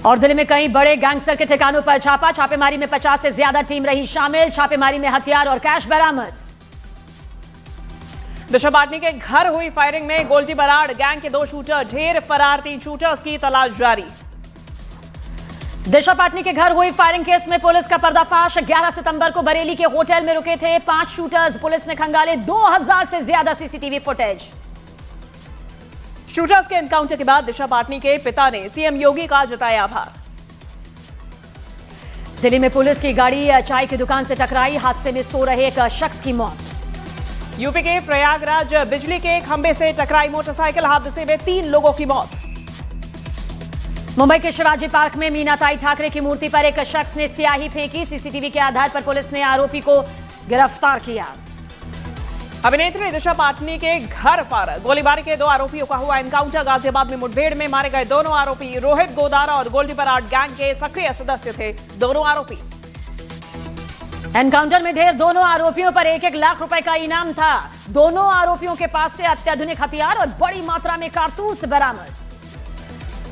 और दिल्ली में कई बड़े गैंगस्टर के ठिकानों पर छापा। छापेमारी में 50 से ज्यादा टीम रही शामिल। छापेमारी में हथियार और कैश बरामद। दिशा पाटनी के घर हुई फायरिंग में गोल्डी बराड़ गैंग के 2 शूटर ढेर, फरार 3 शूटर्स की तलाश जारी। दिशा पाटनी के घर हुई फायरिंग केस में पुलिस का पर्दाफाश। 11 सितंबर को बरेली के होटल में रुके थे 5 शूटर्स। पुलिस ने खंगाले 2000 से ज्यादा सीसीटीवी फुटेज। शूटर्स के एनकाउंटर के बाद दिशा पाटनी के पिता ने सीएम योगी का जताया आभार। दिल्ली में पुलिस की गाड़ी चाय की दुकान से टकराई। हादसे में सो रहे एक शख्स की मौत। यूपी के प्रयागराज बिजली के खंभे से टकराई मोटरसाइकिल। हादसे में 3 लोगों की मौत। मुंबई के शिवाजी पार्क में मीनाताई ठाकरे की मूर्ति पर एक शख्स ने स्याही फेंकी। सीसीटीवी के आधार पर पुलिस ने आरोपी को गिरफ्तार किया। अभिनेत्री दिशा पाटनी के घर पर गोलीबारी के 2 आरोपियों का हुआ एनकाउंटर। गाजियाबाद में मुठभेड़ में मारे गए दोनों आरोपी रोहित गोदारा और गोल्डी बराड़ गैंग के सक्रिय सदस्य थे। दोनों आरोपी एनकाउंटर में ढेर। दोनों आरोपियों पर 1-1 लाख रुपए का इनाम था। दोनों आरोपियों के पास से अत्याधुनिक हथियार और बड़ी मात्रा में कारतूस बरामद।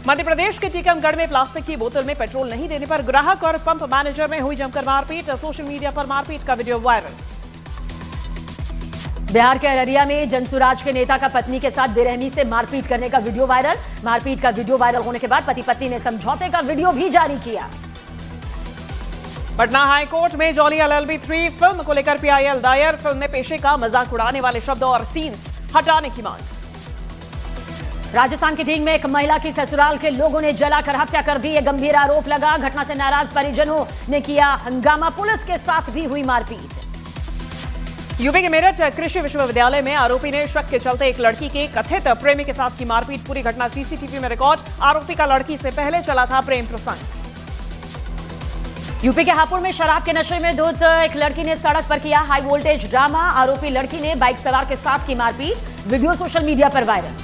मध्य प्रदेश के टीकमगढ़ में प्लास्टिक की बोतल में पेट्रोल नहीं देने पर ग्राहक और पंप मैनेजर में हुई जमकर मारपीट। सोशल मीडिया पर मारपीट का वीडियो वायरल। बिहार के अररिया में जनसुराज के नेता का पत्नी के साथ बेरहमी से मारपीट करने का वीडियो वायरल। मारपीट का वीडियो वायरल होने के बाद पति पत्नी ने समझौते का वीडियो भी जारी किया। पटना हाई कोर्ट में जॉली LLB 3 फिल्म को लेकर PIL दायर। फिल्म में पेशे का मजाक उड़ाने वाले शब्द और सीन्स हटाने की मांग। राजस्थान की ढींग में एक महिला की ससुराल के लोगों ने जलाकर हत्या कर दी। यह गंभीर आरोप लगा। घटना से नाराज परिजनों ने किया हंगामा। पुलिस के साथ भी हुई मारपीट। यूपी के मेरठ कृषि विश्वविद्यालय में आरोपी ने शक के चलते एक लड़की के कथित प्रेमी के साथ की मारपीट। पूरी घटना सीसीटीवी में रिकॉर्ड। आरोपी का लड़की से पहले चला था प्रेम प्रसंग। यूपी के हापुड़ में शराब के नशे में धुत एक लड़की ने सड़क पर किया हाई वोल्टेज ड्रामा। आरोपी लड़की ने बाइक सवार के साथ की मारपीट। वीडियो सोशल मीडिया पर वायरल।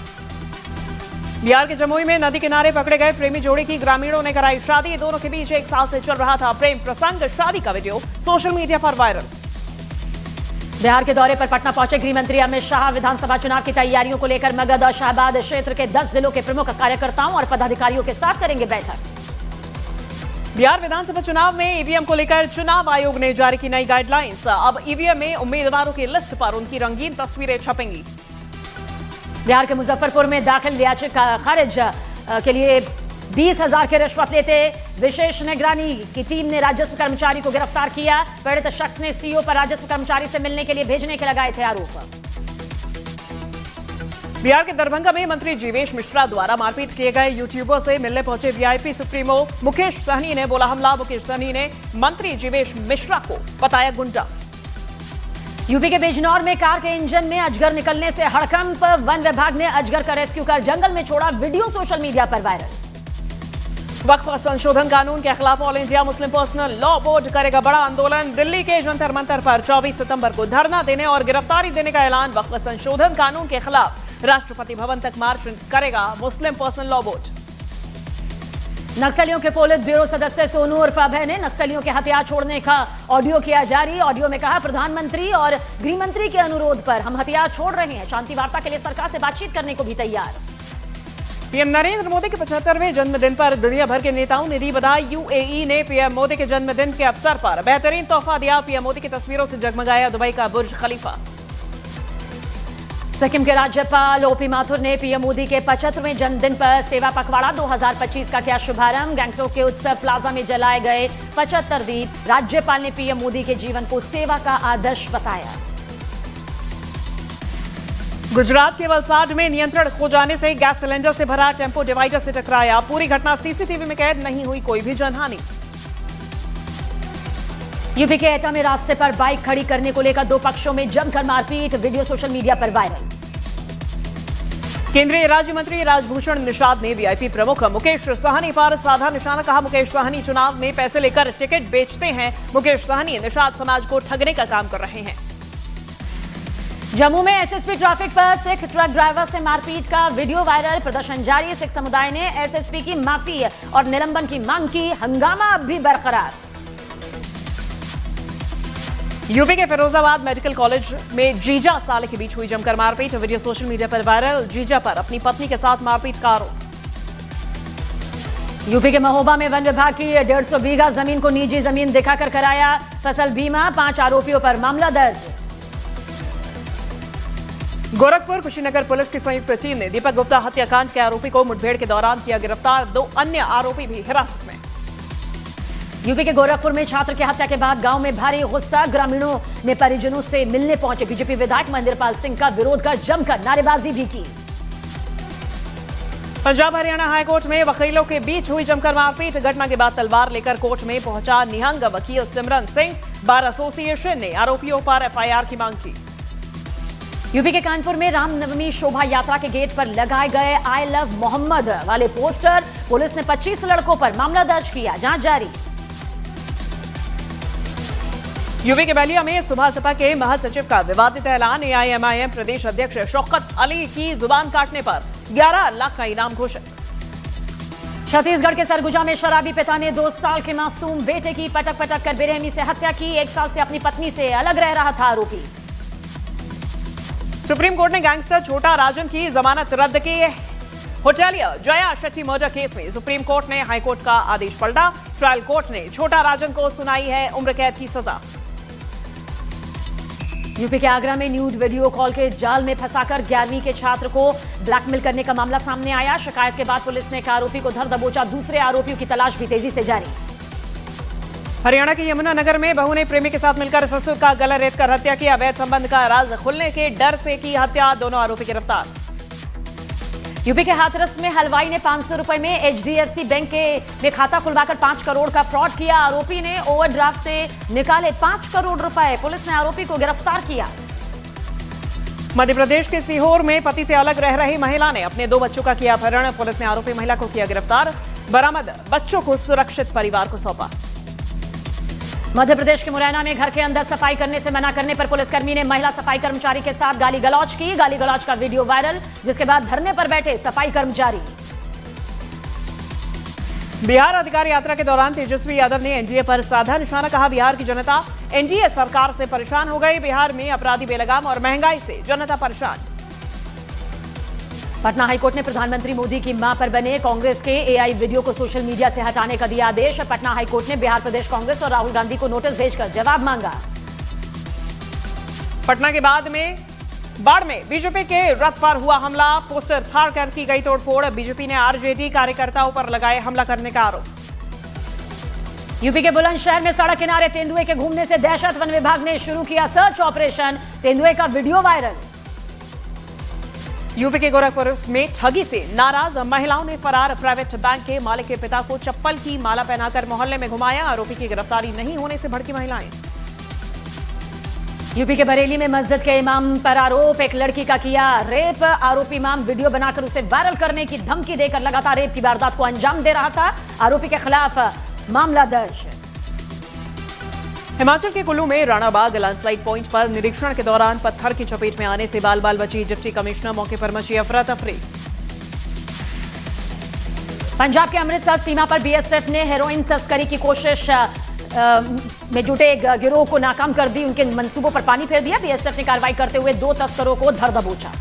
बिहार के जमुई में नदी किनारे पकड़े गए प्रेमी जोड़ी की ग्रामीणों ने कराई शादी। दोनों के बीच 1 साल से चल रहा था प्रेम प्रसंग। शादी का वीडियो सोशल मीडिया पर वायरल। बिहार के दौरे पर पटना पहुंचे गृह मंत्री अमित शाह। विधानसभा चुनाव की तैयारियों को लेकर मगध और शाहबाद क्षेत्र के 10 जिलों के प्रमुख कार्यकर्ताओं और पदाधिकारियों के साथ करेंगे बैठक। बिहार विधानसभा चुनाव में ईवीएम को लेकर चुनाव आयोग ने जारी की नई गाइडलाइंस। अब ईवीएम में उम्मीदवारों की लिस्ट पर उनकी रंगीन तस्वीरें छपेंगी। बिहार के मुजफ्फरपुर में दाखिल याचिका खारिज के लिए 20,000 की रिश्वत लेते विशेष निगरानी की टीम ने राजस्व कर्मचारी को गिरफ्तार किया। पीड़ित शख्स ने सीओ पर राजस्व कर्मचारी से मिलने के लिए भेजने के लगाए थे आरोप। बिहार के दरभंगा में मंत्री जीवेश मिश्रा द्वारा मारपीट किए गए यूट्यूबर से मिलने पहुंचे वीआईपी सुप्रीमो मुकेश सहनी ने बोला हमला। मुकेश सहनी ने मंत्री जीवेश मिश्रा को बताया गुंडा। यूपी के बिजनौर में कार के इंजन में अजगर निकलने से हड़कंप। वन विभाग ने अजगर का रेस्क्यू कर जंगल में छोड़ा। वीडियो सोशल मीडिया पर वायरल। वक्फ संशोधन कानून के खिलाफ all India Muslim personal law board करेगा बड़ा आंदोलन। दिल्ली के जंतर मंतर पर 24 सितंबर को धरना देने और गिरफ्तारी देने का ऐलान। वक्फ संशोधन कानून के खिलाफ राष्ट्रपति भवन तक मार्च करेगा मुस्लिम पर्सनल लॉ बोर्ड। नक्सलियों के पोलित ब्यूरो सदस्य सोनू उर्फ अभय ने नक्सलियों के हथियार छोड़ने का ऑडियो किया जारी। ऑडियो में कहा प्रधानमंत्री और गृह मंत्री के अनुरोध पर हम हथियार छोड़ रहे हैं। शांति वार्ता के लिए सरकार से बातचीत करने को भी तैयार। पीएम नरेंद्र मोदी के 75वें जन्मदिन पर दुनिया भर के नेताओं ने दी बधाई। यूएई ने पीएम मोदी के जन्मदिन के अवसर पर बेहतरीन तोहफा दिया। पीएम मोदी की तस्वीरों से जगमगाया दुबई का बुर्ज खलीफा। सिक्किम के राज्यपाल ओपी माथुर ने पीएम मोदी के 75वें जन्मदिन पर सेवा पखवाड़ा 2025 का किया शुभारंभ। गैंगटोक के उत्सव प्लाजा में जलाए गए 75 दीप। राज्यपाल ने पीएम मोदी के जीवन को सेवा का आदर्श बताया। गुजरात के वलसाड में नियंत्रण खो जाने से गैस सिलेंडर से भरा टेम्पो डिवाइडर से टकराया। पूरी घटना सीसीटीवी में कैद। नहीं हुई कोई भी जनहानि। यूपी के एटा में रास्ते पर बाइक खड़ी करने को लेकर 2 पक्षों में जमकर मारपीट। वीडियो सोशल मीडिया पर वायरल। केंद्रीय राज्य मंत्री राजभूषण निषाद ने वीआईपी प्रमुख मुकेश सहनी पर साधा निशाना कहा। मुकेश सहनी चुनाव में पैसे लेकर टिकट बेचते हैं। मुकेश सहनी निषाद समाज को ठगने का काम कर रहे हैं। जम्मू में एसएसपी ट्रैफिक पर सिख ट्रक ड्राइवर से मारपीट का वीडियो वायरल। प्रदर्शन जारी। सिख समुदाय ने एसएसपी की माफी और निलंबन की मांग की। हंगामा अब भी बरकरार। यूपी के फिरोजाबाद मेडिकल कॉलेज में जीजा साले के बीच हुई जमकर मारपीट। वीडियो सोशल मीडिया पर वायरल। जीजा पर अपनी पत्नी के साथ मारपीट का आरोप। यूपी के महोबा में वन विभाग की 150 बीघा जमीन को निजी जमीन दिखाकर कराया फसल बीमा, 5 आरोपियों पर मामला दर्ज। गोरखपुर कुशीनगर पुलिस की संयुक्त टीम ने दीपक गुप्ता हत्याकांड के आरोपी को मुठभेड़ के दौरान किया गिरफ्तार, 2 अन्य आरोपी भी हिरासत में। यूपी के गोरखपुर में छात्र की हत्या के बाद गांव में भारी गुस्सा, ग्रामीणों ने परिजनों से मिलने पहुंचे बीजेपी विधायक मंदिरपाल सिंह का विरोध कर जमकर नारेबाजी भी की। पंजाब हरियाणा हाईकोर्ट में वकीलों के बीच हुई जमकर मारपीट, घटना के बाद तलवार लेकर कोर्ट में पहुंचा निहंग वकील सिमरन सिंह, बार एसोसिएशन ने आरोपियों पर एफआईआर की मांग की। यूपी के कानपुर में रामनवमी शोभा यात्रा के गेट पर लगाए गए आई लव मोहम्मद वाले पोस्टर, पुलिस ने 25 लड़कों पर मामला दर्ज किया, जांच जारी। यूपी के बलिया में सुबह सपा के महासचिव का विवादित ऐलान, एआईएमआईएम प्रदेश अध्यक्ष शौकत अली की जुबान काटने पर 11 लाख का इनाम घोषित। छत्तीसगढ़ के सरगुजा में शराबी पिता ने 2 साल के मासूम बेटे की पटक पटक कर बेरहमी से हत्या की, 1 साल से अपनी पत्नी से अलग रह रहा था आरोपी। सुप्रीम कोर्ट ने गैंगस्टर छोटा राजन की जमानत रद्द की। Hotelier Jaya Shetty murder case में सुप्रीम कोर्ट ने हाईकोर्ट का आदेश पलटा, ट्रायल कोर्ट ने छोटा राजन को सुनाई है उम्र कैद की सजा। यूपी के आगरा में न्यूड वीडियो कॉल के जाल में फंसाकर 11वीं के छात्र को ब्लैकमेल करने का मामला सामने आया, शिकायत के बाद पुलिस ने एक आरोपी को धर दबोचा, दूसरे आरोपियों की तलाश भी तेजी से जारी। हरियाणा के यमुनानगर में बहू ने प्रेमी के साथ मिलकर ससुर का गला रेतकर हत्या की, अवैध संबंध का राज खुलने के डर से की हत्या, दोनों आरोपी गिरफ्तार। यूपी के हाथरस में हलवाई ने 500 रुपए में एचडीएफसी बैंक में खाता खुलवाकर 5 करोड़ का फ्रॉड किया, आरोपी ने ओवरड्राफ्ट से निकाले 5 करोड़ रुपए, पुलिस ने आरोपी को गिरफ्तार किया। मध्य प्रदेश के सीहोर में पति से अलग रह रही महिला ने अपने 2 बच्चों का किया अपहरण, पुलिस ने आरोपी महिला को किया गिरफ्तार, बरामद बच्चों को सुरक्षित परिवार को सौंपा। मध्य प्रदेश के मुरैना में घर के अंदर सफाई करने से मना करने पर पुलिसकर्मी ने महिला सफाई कर्मचारी के साथ गाली गलौज की, गाली गलौज का वीडियो वायरल, जिसके बाद धरने पर बैठे सफाई कर्मचारी। बिहार अधिकार यात्रा के दौरान तेजस्वी यादव ने एनडीए पर साधा निशाना, कहा बिहार की जनता एनडीए सरकार से परेशान हो गई, बिहार में अपराधी बेलगाम और महंगाई से जनता परेशान। पटना हाईकोर्ट ने प्रधानमंत्री मोदी की मां पर बने कांग्रेस के एआई वीडियो को सोशल मीडिया से हटाने का दिया आदेश, पटना हाईकोर्ट ने बिहार प्रदेश कांग्रेस और राहुल गांधी को नोटिस भेजकर जवाब मांगा। पटना के बाद में बाढ़ में बीजेपी के रथ पर हुआ हमला, पोस्टर फाड़कर की गई तोड़फोड़, बीजेपी ने आरजेडी कार्यकर्ताओं पर लगाए हमला करने का आरोप। यूपी के बुलंदशहर में सड़क किनारे तेंदुए के घूमने से दहशत, वन विभाग ने शुरू किया सर्च ऑपरेशन, तेंदुए का वीडियो वायरल। यूपी के गोरखपुर में ठगी से नाराज महिलाओं ने फरार प्राइवेट बैंक के मालिक के पिता को चप्पल की माला पहनाकर मोहल्ले में घुमाया, आरोपी की गिरफ्तारी नहीं होने से भड़की महिलाएं। यूपी के बरेली में मस्जिद के इमाम पर आरोप, एक लड़की का किया रेप, आरोपी इमाम वीडियो बनाकर उसे वायरल करने की धमकी देकर लगातार रेप की वारदात को अंजाम दे रहा था, आरोपी के खिलाफ मामला दर्ज। हिमाचल के कुल्लू में राणाबाग लैंडस्लाइड पॉइंट पर निरीक्षण के दौरान पत्थर की चपेट में आने से बाल बाल बची डिप्टी कमिश्नर, मौके पर मची अफरा तफरी। पंजाब के अमृतसर सीमा पर बीएसएफ ने हेरोइन तस्करी की कोशिश में जुटे गिरोह को नाकाम कर दी, उनके मंसूबों पर पानी फेर दिया, बीएसएफ ने कार्रवाई करते हुए 2 तस्करों को धर दबोचा।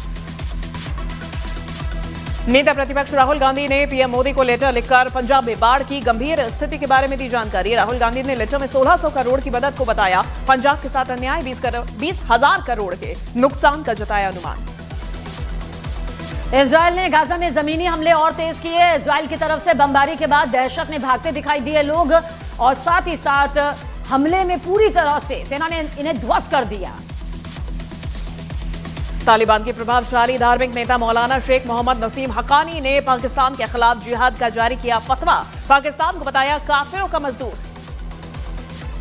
नेता प्रतिपक्ष राहुल गांधी ने पीएम मोदी को लेटर लिखकर पंजाब में बाढ़ की गंभीर स्थिति के बारे में दी जानकारी। राहुल गांधी ने लेटर में 1600 करोड़ की मदद को बताया, पंजाब के साथ अन्याय 20,000 करोड़ के नुकसान का जताया अनुमान। इजरायल ने गाजा में जमीनी हमले और तेज किए, इजरायल की तरफ से बमबारी के बाद दहशत में भागते दिखाई दिए लोग और साथ ही साथ हमले में पूरी तरह से सेना ने इन्हें ध्वस्त कर दिया। तालिबान के प्रभावशाली धार्मिक नेता मौलाना शेख मोहम्मद नसीम हक्कानी ने पाकिस्तान के खिलाफ जिहाद का जारी किया फतवा, पाकिस्तान को बताया काफिरों का मजदूर।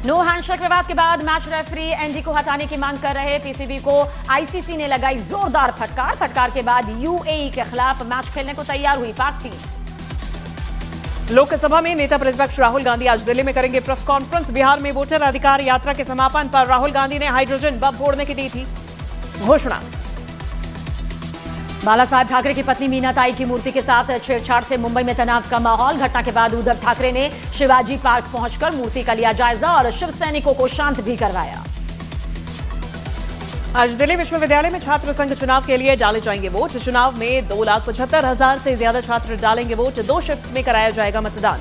नो हैंडशेक विवाद के बाद मैच रेफरी एनडी को हटाने की मांग कर रहे पीसीबी को आईसीसी ने लगाई जोरदार फटकार के बाद यूएई के खिलाफ मैच खेलने को तैयार हुई पाक टीम। लोकसभा में नेता प्रतिपक्ष राहुल गांधी आज दिल्ली में करेंगे प्रेस कॉन्फ्रेंस, बिहार में वोटर अधिकार यात्रा के समापन पर राहुल गांधी ने हाइड्रोजन बम फोड़ने की दी थी घोषणा। बाला साहब ठाकरे की पत्नी मीना ताई की मूर्ति के साथ छेड़छाड़ से मुंबई में तनाव का माहौल, घटना के बाद उद्धव ठाकरे ने शिवाजी पार्क पहुंचकर मूर्ति का लिया जायजा और शिव सैनिकों को शांत भी करवाया। आज दिल्ली विश्वविद्यालय में छात्र संघ चुनाव के लिए डाले जाएंगे वोट। चुनाव में 2,75,000 से ज्यादा छात्र डालेंगे वोट। 2 शिफ्ट में कराया जाएगा मतदान।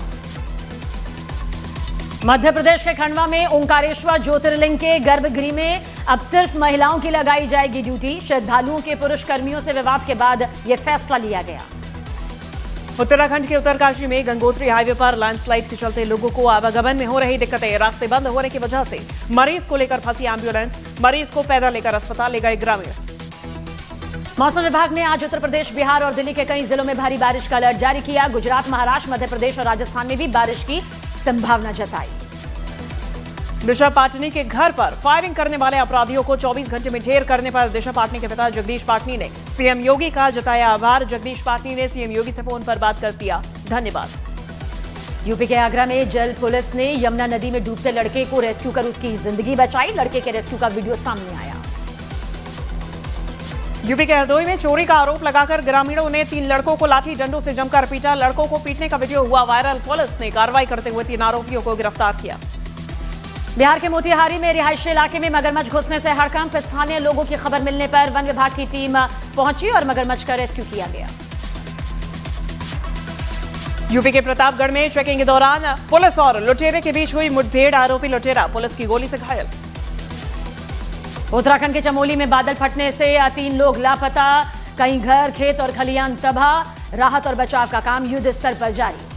मध्य प्रदेश के खंडवा में ओंकारेश्वर ज्योतिर्लिंग के गर्भगृह में अब सिर्फ महिलाओं की लगाई जाएगी ड्यूटी। श्रद्धालुओं के पुरुष कर्मियों से विवाद के बाद यह फैसला लिया गया। उत्तराखंड के उत्तरकाशी में गंगोत्री हाईवे पर लैंडस्लाइड के चलते लोगों को आवागमन में हो रही दिक्कतें। रास्ते बंद होने की वजह से मरीज को लेकर फंसी एम्बुलेंस। मरीज को पैदल लेकर अस्पताल ले गए ग्रामीण। मौसम विभाग ने आज उत्तर प्रदेश, बिहार और दिल्ली के कई जिलों में भारी बारिश का अलर्ट जारी किया। गुजरात, महाराष्ट्र, मध्य प्रदेश और राजस्थान में भी बारिश की संभावना जताई। दिशा पाटनी के घर पर फायरिंग करने वाले अपराधियों को 24 घंटे में ढेर करने पर दिशा पाटनी के पिता जगदीश पाटनी ने सीएम योगी का जताया आभार। जगदीश पाटनी ने सीएम योगी से फोन पर बात कर दिया धन्यवाद। यूपी के आगरा में जल पुलिस ने यमुना नदी में डूबते लड़के को रेस्क्यू कर उसकी जिंदगी बचाई। लड़के के रेस्क्यू का वीडियो सामने आया। यूपी के हरदोई में चोरी का आरोप लगाकर ग्रामीणों ने 3 लड़कों को लाठी डंडों से जमकर पीटा। लड़कों को पीटने का वीडियो हुआ वायरल। पुलिस ने कार्रवाई करते हुए 3 आरोपियों को गिरफ्तार किया। बिहार के मोतिहारी में रिहायशी इलाके में मगरमच्छ घुसने से हड़कंप। स्थानीय लोगों की खबर मिलने पर वन विभाग की टीम पहुंची और मगरमच्छ का रेस्क्यू किया गया। यूपी के प्रतापगढ़ में चेकिंग के दौरान पुलिस और लुटेरे के बीच हुई मुठभेड़। आरोपी लुटेरा पुलिस की गोली से घायल। उत्तराखंड के चमोली में बादल फटने से 3 लोग लापता। कई घर, खेत और खलियान तबाह। राहत और बचाव का काम युद्ध स्तर पर जारी।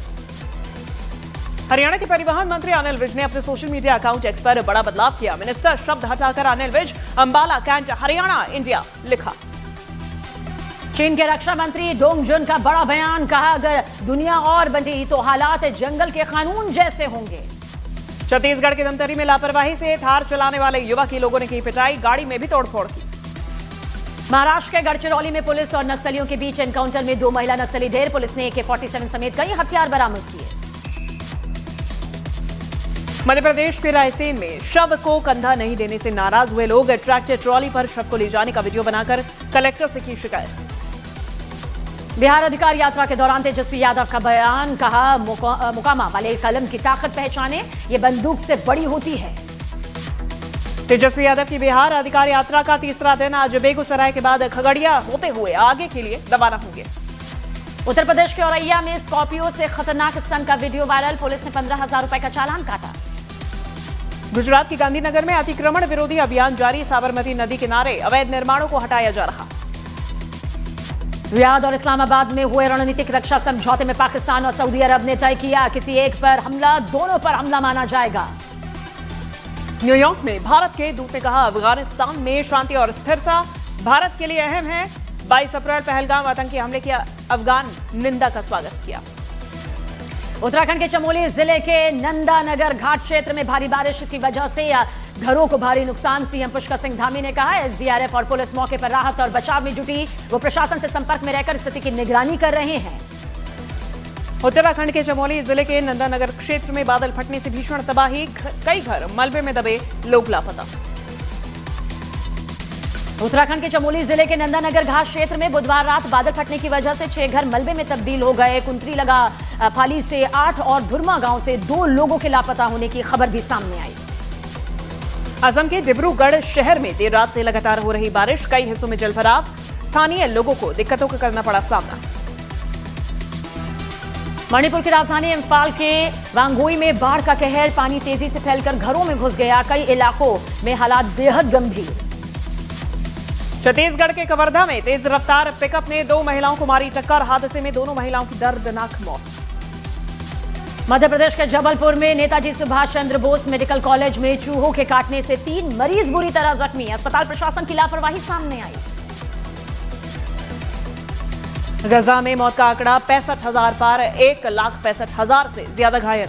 हरियाणा के परिवहन मंत्री अनिल विज ने अपने सोशल मीडिया अकाउंट एक्स पर बड़ा बदलाव किया। मिनिस्टर शब्द हटाकर अनिल विज अंबाला कैंट हरियाणा इंडिया लिखा। चीन के रक्षा मंत्री डोंग जुन का बड़ा बयान। कहा अगर दुनिया और बंटी तो हालात जंगल के कानून जैसे होंगे। छत्तीसगढ़ के धमतरी में लापरवाही से थार चलाने वाले युवक की लोगों ने की पिटाई। गाड़ी में भी तोड़फोड़ की। महाराष्ट्र के गढ़चिरौली में पुलिस और नक्सलियों के बीच एनकाउंटर में 2 महिला नक्सली ढेर। पुलिस ने AK-47 समेत कई हथियार बरामद किए। मध्य प्रदेश के रायसेन में शव को कंधा नहीं देने से नाराज हुए लोग ट्रैक्टर ट्रॉली पर शव को ले जाने का वीडियो बनाकर कलेक्टर से की शिकायत। बिहार अधिकार यात्रा के दौरान तेजस्वी यादव का बयान। कहा मुकामा वाले कलम की ताकत पहचाने, ये बंदूक से बड़ी होती है। तेजस्वी यादव की बिहार अधिकार यात्रा का तीसरा दिन आज बेगूसराय के बाद खगड़िया होते हुए आगे के लिए रवाना होंगे। उत्तर प्रदेश के औरैया में स्कॉर्पियो से खतरनाक स्टंट का वीडियो वायरल। पुलिस ने 15,000 रुपए का चालान काटा। गुजरात के गांधीनगर में अतिक्रमण विरोधी अभियान जारी। साबरमती नदी किनारे अवैध निर्माणों को हटाया जा रहा। रियाद और इस्लामाबाद में हुए रणनीतिक रक्षा समझौते में पाकिस्तान और सऊदी अरब ने तय किया किसी एक पर हमला दोनों पर हमला माना जाएगा। न्यूयॉर्क में भारत के दूत ने कहा अफगानिस्तान में शांति और स्थिरता भारत के लिए अहम है। 22 अप्रैल पहलगाम आतंकी हमले की अफगान निंदा का स्वागत किया। उत्तराखंड के चमोली जिले के नंदानगर घाट क्षेत्र में भारी बारिश की वजह से घरों को भारी नुकसान। सीएम पुष्कर सिंह धामी ने कहा एसडीआरएफ और पुलिस मौके पर राहत और बचाव में जुटी। वो प्रशासन से संपर्क में रहकर स्थिति की निगरानी कर रहे हैं। उत्तराखंड के चमोली जिले के नंदानगर क्षेत्र में बादल फटने से भीषण तबाही। कई घर मलबे में दबे, लोग लापता। उत्तराखंड के चमोली जिले के नंदानगर घाट क्षेत्र में बुधवार रात बादल फटने की वजह से 6 घर मलबे में तब्दील हो गए। कुंतरी लगा फाली से 8 और धुरमा गांव से 2 लोगों के लापता होने की खबर भी सामने आई। असम के डिब्रूगढ़ शहर में देर रात से लगातार हो रही बारिश। कई हिस्सों में जलभराव। स्थानीय लोगों को दिक्कतों का करना पड़ा सामना। मणिपुर की राजधानी इंफाल के वांगोई में बाढ़ का कहर। पानी तेजी से फैलकर घरों में घुस गया। कई इलाकों में हालात बेहद गंभीर। छत्तीसगढ़ के कवर्धा में तेज रफ्तार पिकअप ने 2 महिलाओं को मारी टक्कर। हादसे में दोनों महिलाओं की दर्दनाक मौत। मध्य प्रदेश के जबलपुर में नेताजी सुभाष चंद्र बोस मेडिकल कॉलेज में चूहों के काटने से 3 मरीज बुरी तरह जख्मी। अस्पताल प्रशासन की लापरवाही सामने आई। गजा में मौत का आंकड़ा 65,000 पार। 1,65,000 से ज्यादा घायल।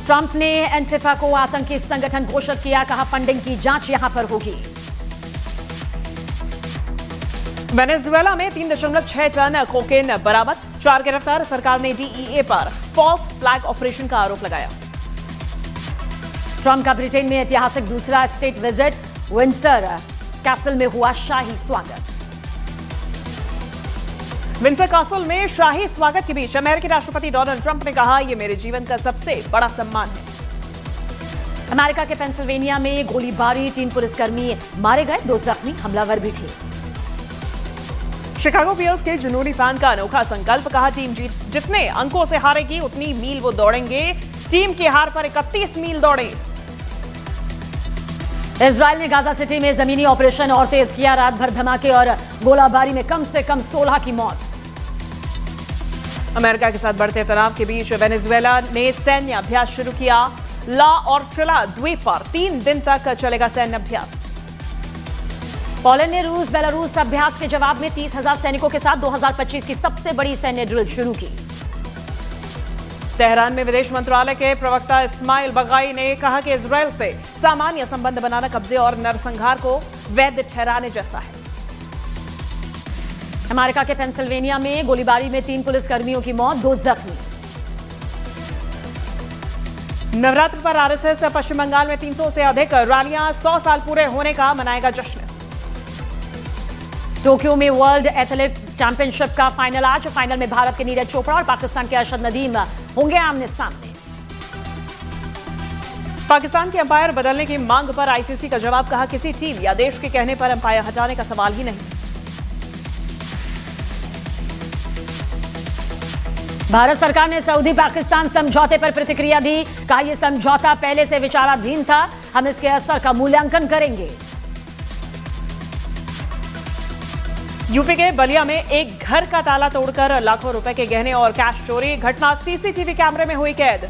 ट्रंप ने एंटिफा को आतंकी संगठन घोषित किया। कहा फंडिंग की जांच यहां पर होगी। वेनेजुएला में 3.6 टन कोकेन बरामद। 4 गिरफ्तार। सरकार ने डीईए पर फॉल्स फ्लैग ऑपरेशन का आरोप लगाया। ट्रंप का ब्रिटेन में ऐतिहासिक दूसरा स्टेट विजिट। विंडसर कैसल में हुआ शाही स्वागत। विंडसर कैसल में शाही स्वागत के बीच अमेरिकी राष्ट्रपति डोनाल्ड ट्रंप ने कहा यह मेरे जीवन का सबसे बड़ा सम्मान है। अमेरिका के पेंसिल्वेनिया में गोलीबारी, 3 पुलिसकर्मी मारे गए, 2 जख्मी, हमलावर भी थे। शिकागो बियर्स के जुनूनी फैन का अनोखा संकल्प, कहा टीम जितने अंकों से हारेगी उतनी मील वो दौड़ेंगे। टीम की हार पर 31 मील दौड़े। इजराइल ने गाजा सिटी में जमीनी ऑपरेशन और तेज किया, रात भर धमाके और गोलाबारी में कम से कम 16 की मौत। अमेरिका के साथ बढ़ते तनाव के बीच वेनेजुएला ने सैन्य अभ्यास शुरू किया। ला ऑर्टुला द्वीप पर 3 दिन तक चलेगा सैन्य अभ्यास। पोलैंड ने रूस बेलारूस अभ्यास के जवाब में 30,000 सैनिकों के साथ 2025 की सबसे बड़ी सैन्य ड्रिल शुरू की। तेहरान में विदेश मंत्रालय के प्रवक्ता इस्माइल बगाई ने कहा कि इजराइल से सामान्य संबंध बनाना कब्जे और नरसंहार को वैध ठहराने जैसा है। अमेरिका के पेंसिल्वेनिया में गोलीबारी में 3 पुलिसकर्मियों की मौत, 2 जख्मी। नवरात्र पर आरएसएस पश्चिम बंगाल में 300 से अधिक रैलियां, 100 साल पूरे होने का मनाएगा जश्न। टोक्यो में वर्ल्ड एथलेटिक्स चैंपियनशिप का फाइनल आज। फाइनल में भारत के नीरज चोपड़ा और पाकिस्तान के अरशद नदीम होंगे आमने सामने। पाकिस्तान के अंपायर बदलने की मांग पर आईसीसी का जवाब, कहा किसी टीम या देश के कहने पर अंपायर हटाने का सवाल ही नहीं। भारत सरकार ने सऊदी पाकिस्तान समझौते पर प्रतिक्रिया दी, कहा यह समझौता पहले से विचाराधीन था, हम इसके असर का मूल्यांकन करेंगे। यूपी के बलिया में एक घर का ताला तोड़कर लाखों रुपए के गहने और कैश चोरी, घटना सीसीटीवी कैमरे में हुई कैद।